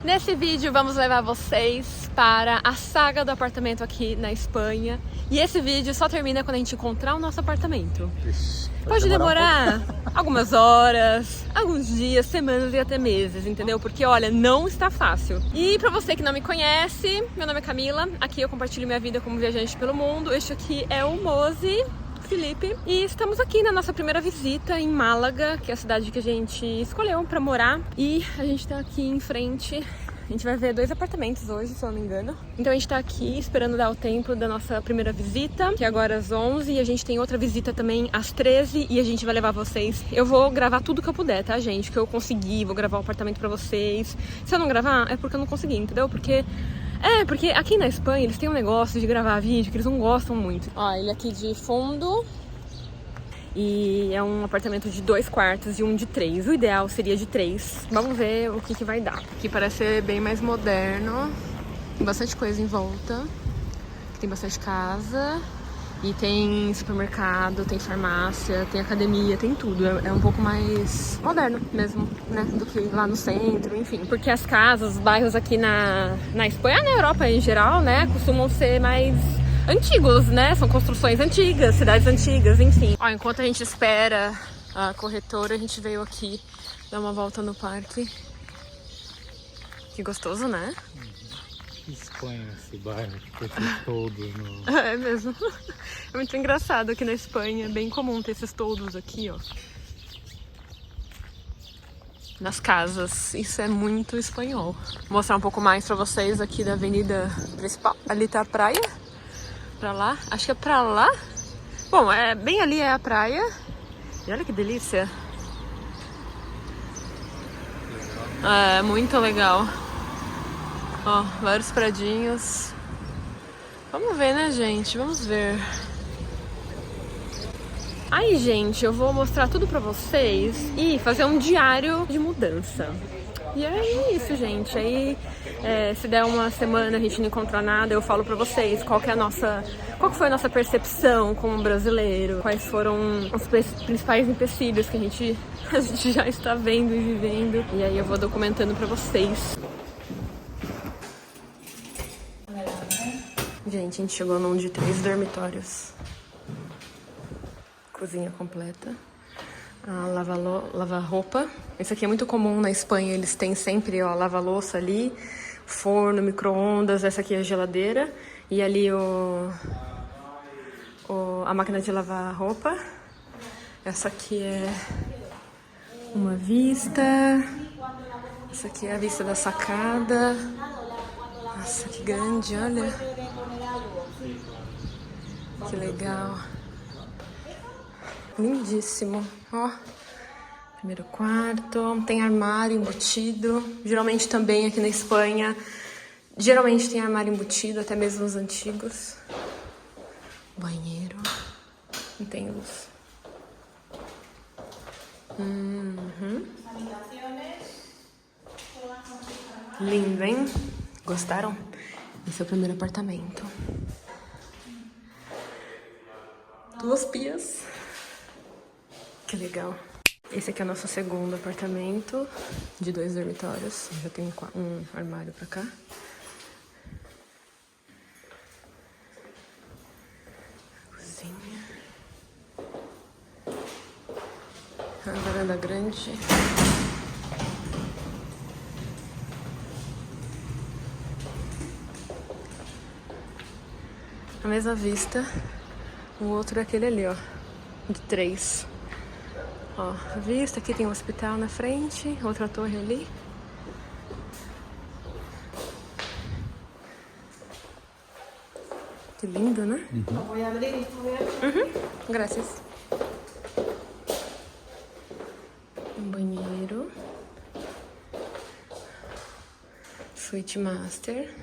Nesse vídeo vamos levar vocês para a saga do apartamento aqui na Espanha. E esse vídeo só termina quando a gente encontrar o nosso apartamento. Pode demorar algumas horas, alguns dias, semanas e até meses, entendeu? Porque olha, não está fácil. E pra você que não me conhece, meu nome é Camila. Aqui eu compartilho minha vida como viajante pelo mundo. Este aqui é o Mozi, Felipe, e estamos aqui na nossa primeira visita em Málaga, que é a cidade que a gente escolheu pra morar. E a gente tá aqui em frente, a gente vai ver 2 apartamentos hoje, se eu não me engano. Então a gente tá aqui esperando dar o tempo da nossa primeira visita, que é agora às 11, e a gente tem outra visita também às 13, e a gente vai levar vocês. Eu vou gravar tudo que eu puder, tá, gente? Que eu conseguir, vou gravar o apartamento pra vocês. Se eu não gravar, é porque eu não consegui, entendeu? Porque aqui na Espanha eles têm um negócio de gravar vídeo que eles não gostam muito. Ó, ele aqui de fundo. E é um apartamento de 2 quartos e um de 3. O ideal seria de 3. Vamos ver o que vai dar. Aqui parece ser bem mais moderno. Tem bastante coisa em volta. Tem bastante casa. E tem supermercado, tem farmácia, tem academia, tem tudo. É um pouco mais moderno mesmo, né? Do que lá no centro, enfim. Porque as casas, os bairros aqui na Espanha, na Europa em geral, né? Costumam ser mais antigos, né? São construções antigas, cidades antigas, enfim. Ó, enquanto a gente espera a corretora, a gente veio aqui dar uma volta no parque. Que gostoso, né? Espanha, esse bairro, com esses toldos no... É mesmo. É muito engraçado aqui na Espanha. É bem comum ter esses toldos aqui, ó. Nas casas. Isso é muito espanhol. Vou mostrar um pouco mais pra vocês aqui da avenida principal. Ali tá a praia. Pra lá. Acho que é pra lá. Bom, bem ali é a praia. E olha que delícia. É muito legal. Ó, vários pradinhos. Vamos ver, né, gente? Vamos ver. Aí, gente, eu vou mostrar tudo pra vocês e fazer um diário de mudança. E é isso, gente. Aí, se der uma semana a gente não encontrar nada, eu falo pra vocês qual que foi a nossa percepção como brasileiro, quais foram os principais empecilhos que a gente já está vendo e vivendo. E aí eu vou documentando pra vocês. Gente, a gente chegou num de 3 dormitórios. Cozinha completa. A lava-roupa. Esse aqui é muito comum na Espanha. Eles têm sempre, ó, lava-louça ali. Forno, micro-ondas. Essa aqui é a geladeira. E ali a máquina de lavar roupa. Essa aqui é uma vista. Essa aqui é a vista da sacada. Nossa, que grande, olha. Que legal. Lindíssimo. Ó, primeiro quarto. Tem armário embutido. Geralmente também aqui na Espanha, geralmente tem armário embutido, até mesmo os antigos. Banheiro. Não tem luz. Lindo, hein? Gostaram? Esse é o primeiro apartamento. 2 pias. Que legal. Esse aqui é o nosso segundo apartamento, de 2 dormitórios. Já tem um armário pra cá. Cozinha. A varanda grande. A mesma vista. O outro é aquele ali, ó. De 3. Ó, a vista. Aqui tem um hospital na frente. Outra torre ali. Que lindo, né? Graças. Um banheiro. Suite master.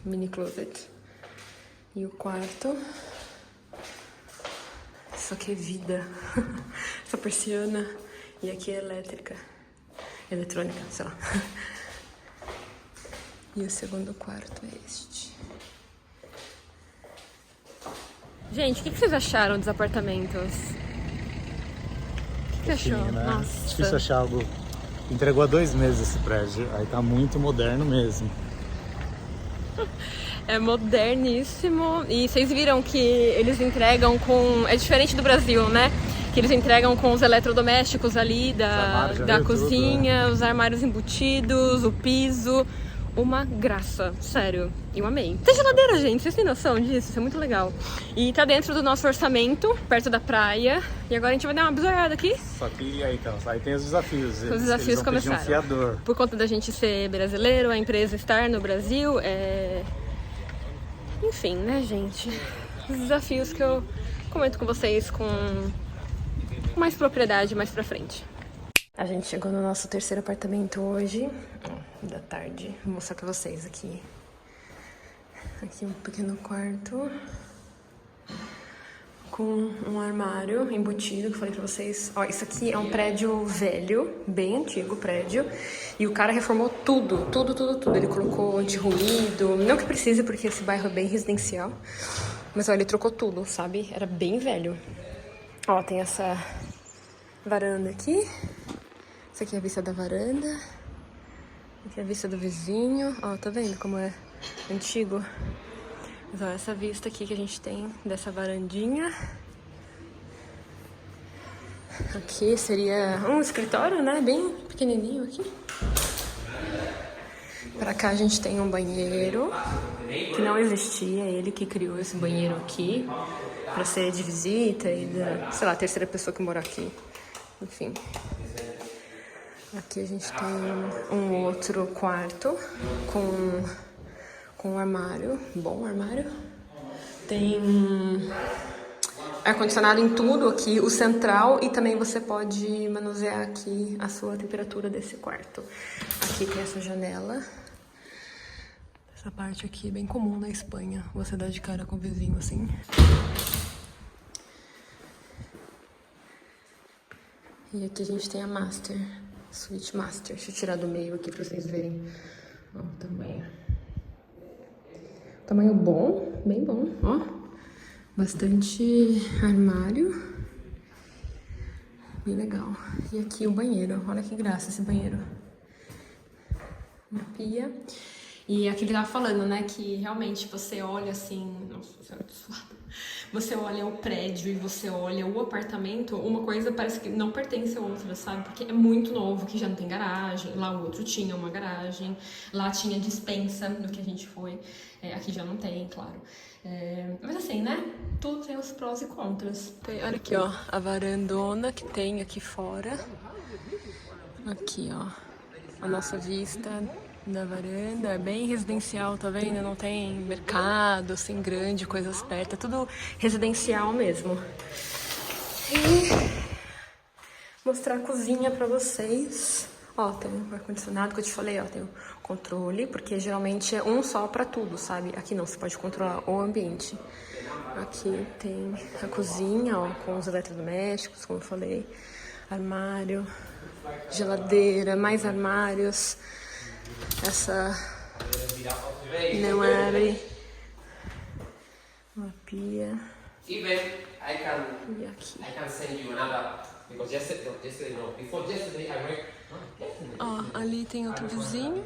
Mini closet. E o quarto. Isso aqui é vida. Essa persiana. E aqui é elétrica. Eletrônica, sei lá. E o segundo quarto é este. Gente, o que vocês acharam dos apartamentos? O que você achou? Né? Nossa. Difícil achar algo Entregou há 2 meses esse prédio, aí tá muito moderno mesmo. É moderníssimo. E vocês viram que eles entregam com... É diferente do Brasil, né? Que eles entregam com os eletrodomésticos ali da cozinha, tudo, né? Os armários embutidos, o piso. Uma graça, sério. Eu amei. Tem geladeira, gente. Vocês têm noção disso? Isso é muito legal. E tá dentro do nosso orçamento, perto da praia. E agora a gente vai dar uma bisoiada aqui. Só que aí, então, aí tem os desafios. Os desafios começaram. Um fiador. Por conta da gente ser brasileiro, a empresa estar no Brasil, enfim, né, gente? Os desafios que eu comento com vocês com mais propriedade mais pra frente. A gente chegou no nosso terceiro apartamento hoje, da tarde. Vou mostrar pra vocês aqui. Aqui um pequeno quarto com um armário embutido, que eu falei pra vocês. Ó, isso aqui é um prédio velho, bem antigo prédio. E o cara reformou tudo. Ele colocou anti-ruído. Não que precise, porque esse bairro é bem residencial. Mas, ó, ele trocou tudo, sabe? Era bem velho. Ó, tem essa varanda aqui. Essa aqui é a vista da varanda. Aqui é a vista do vizinho. Ó, tá vendo como é antigo? Mas, ó, essa vista aqui que a gente tem dessa varandinha. Aqui seria um escritório, né? Bem pequenininho aqui. Pra cá a gente tem um banheiro que não existia. Ele que criou esse banheiro aqui pra ser de visita e da, sei lá, terceira pessoa que mora aqui. Enfim. Aqui a gente tem um outro quarto com um armário, bom armário. Tem ar-condicionado em tudo aqui, o central, e também você pode manusear aqui a sua temperatura desse quarto. Aqui tem essa janela. Essa parte aqui é bem comum na Espanha, você dá de cara com o vizinho assim. E aqui a gente tem a Master, Suite Master. Deixa eu tirar do meio aqui pra vocês verem. Ó, o tamanho. Tamanho bom, bem bom, ó. Bastante armário. Bem legal. E aqui o banheiro. Olha que graça esse banheiro. Uma pia. E aqui ele tava falando, né, que realmente você olha assim... Nossa, você olha o prédio e você olha o apartamento, uma coisa parece que não pertence à outra, sabe? Porque é muito novo, que já não tem garagem. Lá o outro tinha uma garagem. Lá tinha dispensa no que a gente foi. Aqui já não tem, claro. Mas assim, né? Tudo tem os prós e contras. Olha aqui, ó, a varandona que tem aqui fora. Aqui, ó, a nossa vista da varanda. É bem residencial, tá vendo? Não tem mercado, assim, grande, coisas perto. É tudo residencial mesmo. E mostrar a cozinha pra vocês. Ó, tem um ar-condicionado que eu te falei, ó, tem o controle, porque geralmente é um só pra tudo, sabe? Aqui não, você pode controlar o ambiente. Aqui tem a cozinha, ó, com os eletrodomésticos, como eu falei. Armário, geladeira, mais armários. Essa não abre. Uma pia. E aqui. Ó, ali tem outro vizinho.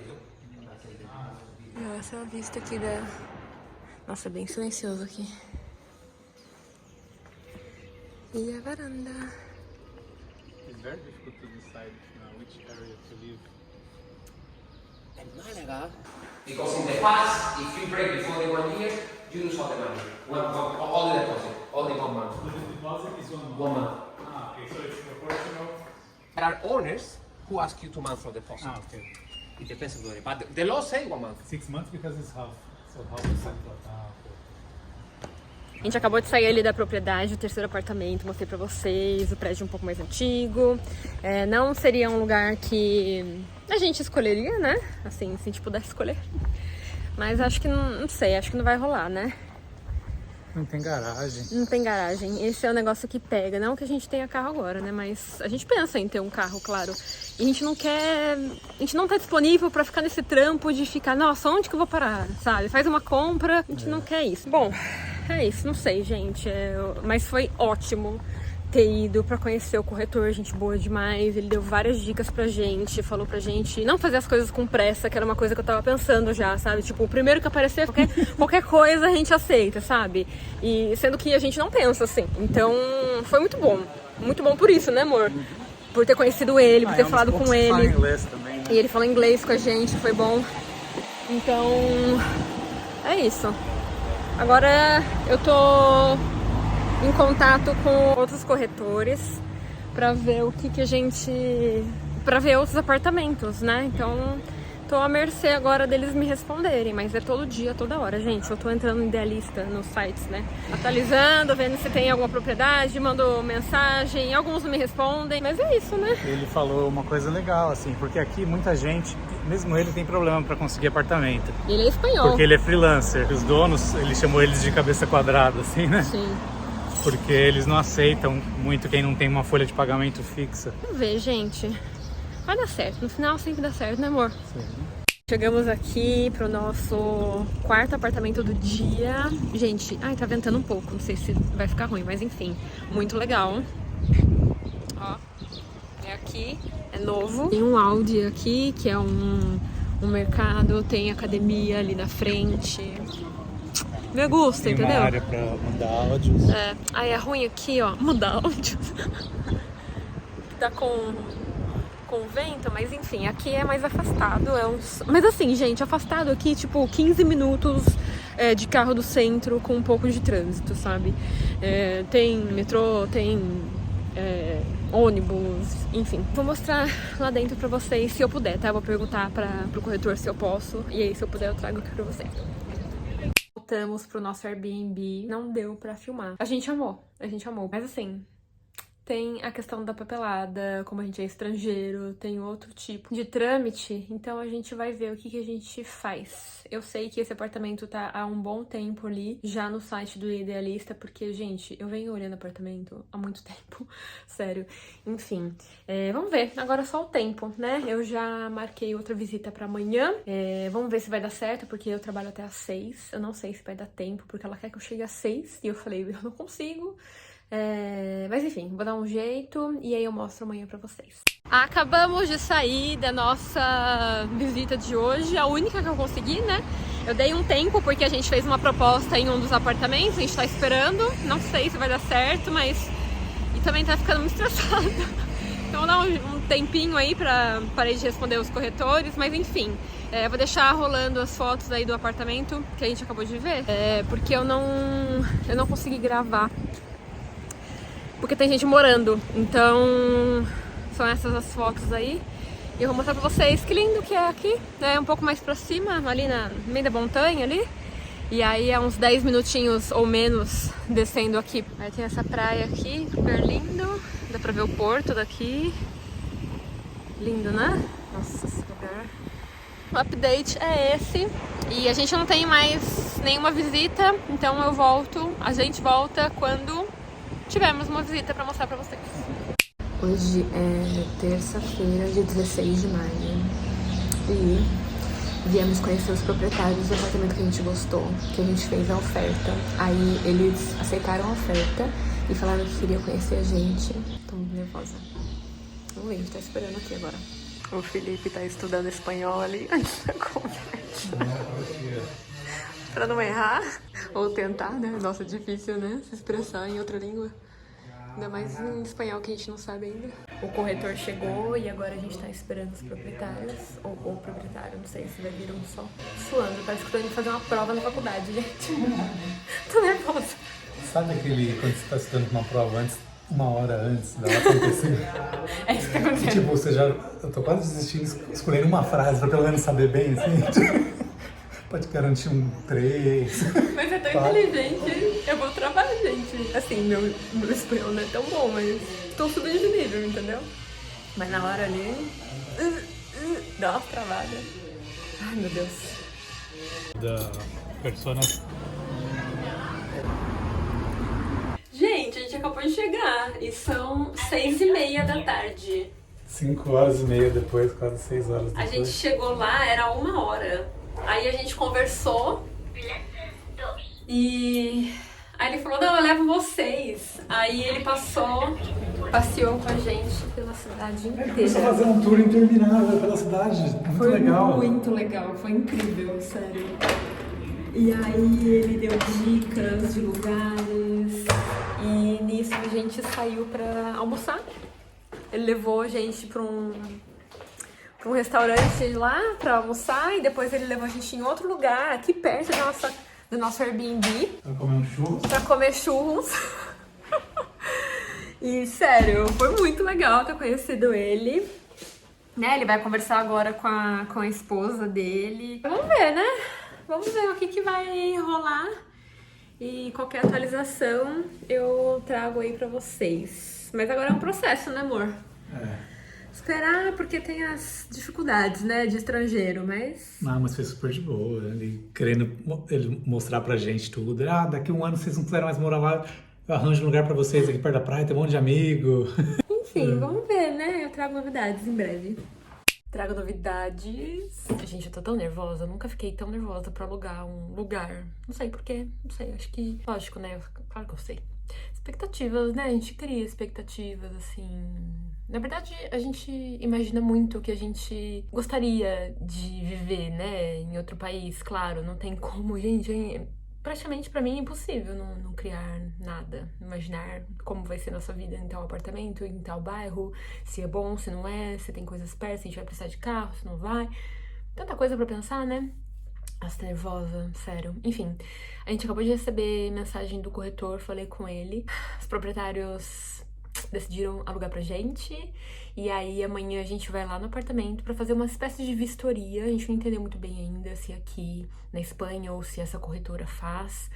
E essa é a vista aqui da... Nossa, é bem silencioso aqui. E a varanda. It's very difficult to decide which area to live. In Malaga, because in the past, if you break before the 1 year, you lose all the money. All the deposit, only 1 month. So the deposit is 1 month? 1 month. Ah, okay, so it's proportional? There are owners who ask you 2 months of deposit. Ah, okay. It depends on the but the law say 1 month. 6 months because it's half. So half is like that. Ah, okay. A gente acabou de sair ali da propriedade, o terceiro apartamento, mostrei pra vocês, o prédio um pouco mais antigo. Não seria um lugar que a gente escolheria, né? Assim, se a gente pudesse escolher. Mas acho que não sei, acho que não vai rolar, né? Não tem garagem. Não tem garagem. Esse é o negócio que pega. Não que a gente tenha carro agora, né? Mas a gente pensa em ter um carro, claro. E a gente não quer... A gente não tá disponível pra ficar nesse trampo de ficar... Nossa, onde que eu vou parar? Sabe? Faz uma compra. A gente não quer isso. Bom, é isso. Não sei, gente. Mas foi ótimo ter ido pra conhecer o corretor, gente boa demais. Ele deu várias dicas pra gente, falou pra gente não fazer as coisas com pressa, que era uma coisa que eu tava pensando já, sabe? Tipo, o primeiro que aparecer, qualquer coisa a gente aceita, sabe? E sendo que a gente não pensa assim. Então, foi muito bom. Muito bom por isso, né, amor? Por ter conhecido ele, por ter falado com ele. Fala inglês também, né? E ele falou inglês com a gente, foi bom. Então, é isso. Agora eu tô em contato com outros corretores pra ver o que a gente... pra ver outros apartamentos, né? Então, tô à mercê agora deles me responderem, mas é todo dia, toda hora, gente. Eu tô entrando no Idealista, nos sites, né? Atualizando, vendo se tem alguma propriedade, mando mensagem, alguns não me respondem, mas é isso, né? Ele falou uma coisa legal, assim, porque aqui muita gente, mesmo ele, tem problema pra conseguir apartamento. E ele é espanhol. Porque ele é freelancer. Os donos, ele chamou eles de cabeça quadrada, assim, né? Sim. Porque eles não aceitam muito quem não tem uma folha de pagamento fixa. Vamos ver, gente. Vai dar certo. No final sempre dá certo, né, amor? Sim. Chegamos aqui pro nosso quarto apartamento do dia. Gente, ai, tá ventando um pouco. Não sei se vai ficar ruim, mas enfim. Muito legal. Ó, é aqui. É novo. Tem um Audi aqui, que é um mercado. Tem academia ali na frente. Me gusta, Tem entendeu? uma área pra mandar áudios. É. Aí é ruim aqui, ó, mudar áudio. Tá com vento, mas enfim, aqui é mais afastado. Mas assim, gente, afastado aqui, tipo, 15 minutos de carro do centro com um pouco de trânsito, sabe? Tem metrô, tem ônibus, enfim. Vou mostrar lá dentro pra vocês, se eu puder, tá? Eu vou perguntar pro corretor se eu posso, e aí se eu puder eu trago aqui pra vocês. Voltamos pro nosso Airbnb, não deu pra filmar. A gente amou, mas assim... Tem a questão da papelada, como a gente é estrangeiro, tem outro tipo de trâmite, então a gente vai ver o que a gente faz. Eu sei que esse apartamento tá há um bom tempo ali, já no site do Idealista, porque, gente, eu venho olhando apartamento há muito tempo, sério. Enfim, vamos ver, agora só o tempo, né? Eu já marquei outra visita pra amanhã, vamos ver se vai dar certo, porque eu trabalho até às 6, eu não sei se vai dar tempo, porque ela quer que eu chegue às 6, e eu falei, eu não consigo. Mas enfim, vou dar um jeito e aí eu mostro amanhã pra vocês. Acabamos de sair da nossa visita de hoje, a única que eu consegui, né? Eu dei um tempo porque a gente fez uma proposta em um dos apartamentos, a gente tá esperando, não sei se vai dar certo, mas... E também tá ficando muito estressada. Então vou dar um tempinho aí pra parar de responder os corretores, mas enfim. Vou deixar rolando as fotos aí do apartamento que a gente acabou de ver, porque eu não consegui gravar. Porque tem gente morando, então são essas as fotos aí. E eu vou mostrar pra vocês que lindo que é aqui, né? Um pouco mais pra cima, ali no meio da montanha ali. E aí é uns 10 minutinhos ou menos descendo aqui. Aí tem essa praia aqui, super lindo. Dá pra ver o porto daqui. Lindo, né? Nossa, esse lugar. O update é esse. E a gente não tem mais nenhuma visita, então a gente volta quando... tivemos uma visita pra mostrar pra vocês. Hoje é terça-feira, dia 16 de maio. E viemos conhecer os proprietários do apartamento que a gente gostou, que a gente fez a oferta. Aí eles aceitaram a oferta e falaram que queriam conhecer a gente. Tô muito nervosa. Vamos ver, a gente tá esperando aqui agora. O Felipe tá estudando espanhol ali antes da conversa. Pra não errar, ou tentar, né? Nossa, é difícil, né? Se expressar em outra língua. Ainda mais em espanhol que a gente não sabe ainda. O corretor chegou e agora a gente tá esperando os proprietários. Ou o proprietário, não sei se vai vir um só. Suando, parece que tô indo fazer uma prova na faculdade, gente. Tô nervosa. Sabe quando você tá estudando uma prova antes, uma hora antes dela acontecer? É isso que tá acontecendo. Tipo, eu tô quase desistindo, escolhendo uma frase pra pelo menos saber bem, assim. Pode garantir um 3. Mas é tão inteligente. Eu vou trabalhar, gente. Assim, meu espanhol não é tão bom, mas tô subindo de nível, entendeu? Mas na hora ali... dá uma travada. Ai, meu Deus. Da persona... Gente, a gente acabou de chegar. E são 6h30 da tarde. 5h30 depois, quase 6 horas depois. A gente chegou lá, era 1 hora. Aí a gente conversou e Aí ele falou, não, eu levo vocês. Aí ele passeou com a gente pela cidade inteira. Começou a fazer um tour interminável pela cidade, muito legal. Foi muito legal, foi incrível, sério. E aí ele deu dicas de lugares e nisso a gente saiu pra almoçar. Ele levou a gente pra um restaurante lá pra almoçar e depois ele levou a gente em outro lugar, aqui perto do nosso Airbnb. Pra comer um churros. Pra comer churros. E sério, foi muito legal ter conhecido ele. Né, ele vai conversar agora com a esposa dele. Vamos ver, né? Vamos ver o que vai rolar. E qualquer atualização eu trago aí pra vocês. Mas agora é um processo, né, amor? Esperar, porque tem as dificuldades, né, de estrangeiro, mas... Não, mas foi super de boa. Ele querendo mostrar pra gente tudo. Daqui um ano vocês não quiserem mais morar lá, eu arranjo um lugar pra vocês aqui perto da praia, tem um monte de amigo. Enfim, vamos ver, né? Eu trago novidades em breve. Trago novidades. Gente, eu tô tão nervosa. Eu nunca fiquei tão nervosa pra alugar um lugar. Não sei porquê. Não sei. Acho que... Lógico, né? Claro que eu sei. Expectativas, né? A gente cria expectativas, assim... Na verdade, a gente imagina muito o que a gente gostaria de viver, né? Em outro país, claro. Não tem como, gente... Praticamente pra mim é impossível não criar nada, imaginar como vai ser nossa vida em tal apartamento, em tal bairro, se é bom, se não é, se tem coisas perto, se a gente vai precisar de carro, se não vai. Tanta coisa pra pensar, né? Nossa, tô nervosa, sério. Enfim, a gente acabou de receber mensagem do corretor, falei com ele. Os proprietários decidiram alugar pra gente. E aí amanhã a gente vai lá no apartamento pra fazer uma espécie de vistoria. A gente não entendeu muito bem ainda se aqui na Espanha ou se essa corretora faz.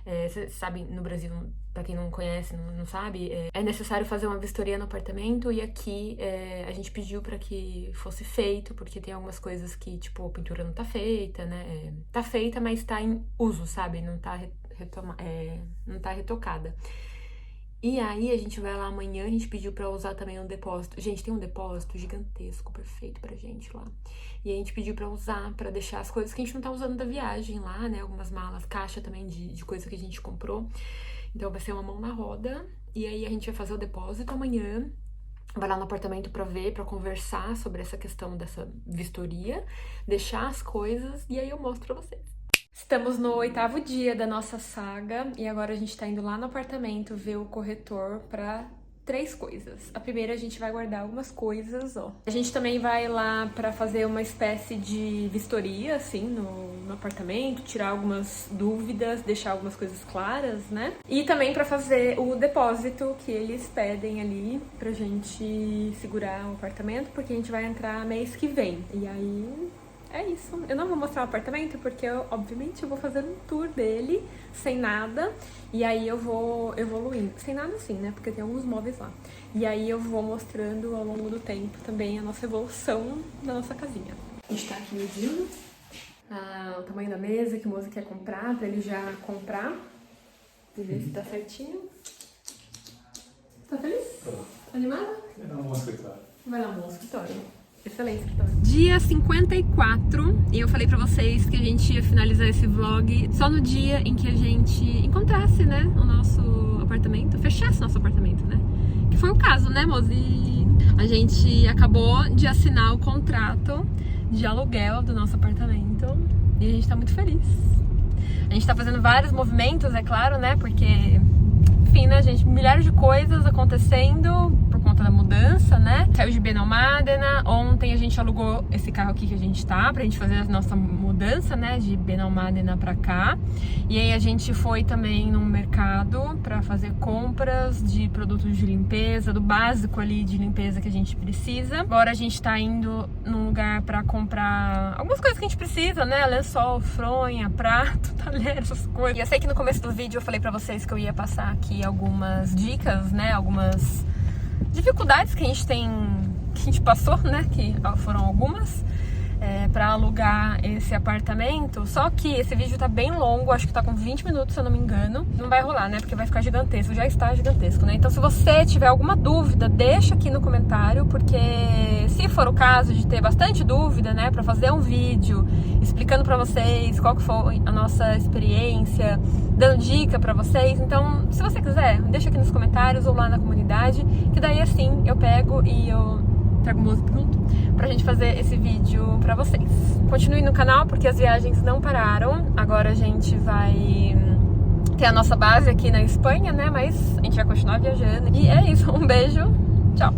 Você sabe, no Brasil, pra quem não conhece, não sabe, é necessário fazer uma vistoria no apartamento e aqui a gente pediu pra que fosse feito, porque tem algumas coisas que, tipo, a pintura não tá feita, né? Tá feita, mas tá em uso, sabe? Não tá retocada. E aí a gente vai lá amanhã, a gente pediu pra usar também um depósito. Gente, tem um depósito gigantesco, perfeito pra gente lá. E a gente pediu pra usar, pra deixar as coisas que a gente não tá usando da viagem lá, né? Algumas malas, caixa também de coisa que a gente comprou. Então vai ser uma mão na roda. E aí a gente vai fazer o depósito amanhã. Vai lá no apartamento pra ver, pra conversar sobre essa questão dessa vistoria. Deixar as coisas e aí eu mostro pra vocês. Estamos no 8º dia da nossa saga e agora a gente tá indo lá no apartamento ver o corretor pra 3 coisas. A primeira, a gente vai guardar algumas coisas, ó. A gente também vai lá pra fazer uma espécie de vistoria, assim, no apartamento, tirar algumas dúvidas, deixar algumas coisas claras, né? E também pra fazer o depósito que eles pedem ali pra gente segurar o apartamento, porque a gente vai entrar mês que vem. E aí... é isso. Eu não vou mostrar o apartamento porque, obviamente, eu vou fazer um tour dele sem nada. E aí eu vou evoluindo. Sem nada assim, né? Porque tem alguns móveis lá. E aí eu vou mostrando ao longo do tempo também a nossa evolução da nossa casinha. A gente tá aqui medindo o tamanho da mesa que o moço quer comprar, pra ele já comprar. E ver se tá certinho. Tá feliz? Tô. Animada? Vai dar um bom escritório. Vai dar um bom escritório. Excelente escritório. Dia 54, e eu falei pra vocês que a gente ia finalizar esse vlog só no dia em que a gente encontrasse, né, o nosso apartamento, fechasse nosso apartamento, né? Que foi o caso, né, Mozi? A gente acabou de assinar o contrato de aluguel do nosso apartamento e a gente tá muito feliz. A gente tá fazendo vários movimentos, é claro, né, porque... enfim, né, gente? Milhares de coisas acontecendo por conta da mudança, né? Saiu de Benalmádena. Ontem a gente alugou esse carro aqui que a gente tá, pra gente fazer a nossa mudança, né? De Benalmádena pra cá. E aí a gente foi também no mercado pra fazer compras de produtos de limpeza, do básico ali de limpeza que a gente precisa. Agora a gente tá indo num lugar pra comprar algumas coisas que a gente precisa, né? Lençol, fronha, prato, talher, essas coisas. E eu sei que no começo do vídeo eu falei pra vocês que eu ia passar aqui algumas dicas, né, algumas dificuldades que a gente passou, né, que foram algumas, pra alugar esse apartamento, só que esse vídeo tá bem longo, acho que tá com 20 minutos, se eu não me engano. Não vai rolar, né, porque vai ficar gigantesco, já está gigantesco, né? Então se você tiver alguma dúvida, deixa aqui no comentário, porque se for o caso de ter bastante dúvida, né, pra fazer um vídeo explicando pra vocês qual que foi a nossa experiência, dando dica pra vocês, então se você quiser, deixa aqui nos comentários ou lá na comunidade, que daí assim eu pego e eu trago música junto pra gente fazer esse vídeo pra vocês. Continue no canal porque as viagens não pararam. Agora a gente vai ter a nossa base aqui na Espanha, né? Mas a gente vai continuar viajando. E é isso, um beijo, tchau!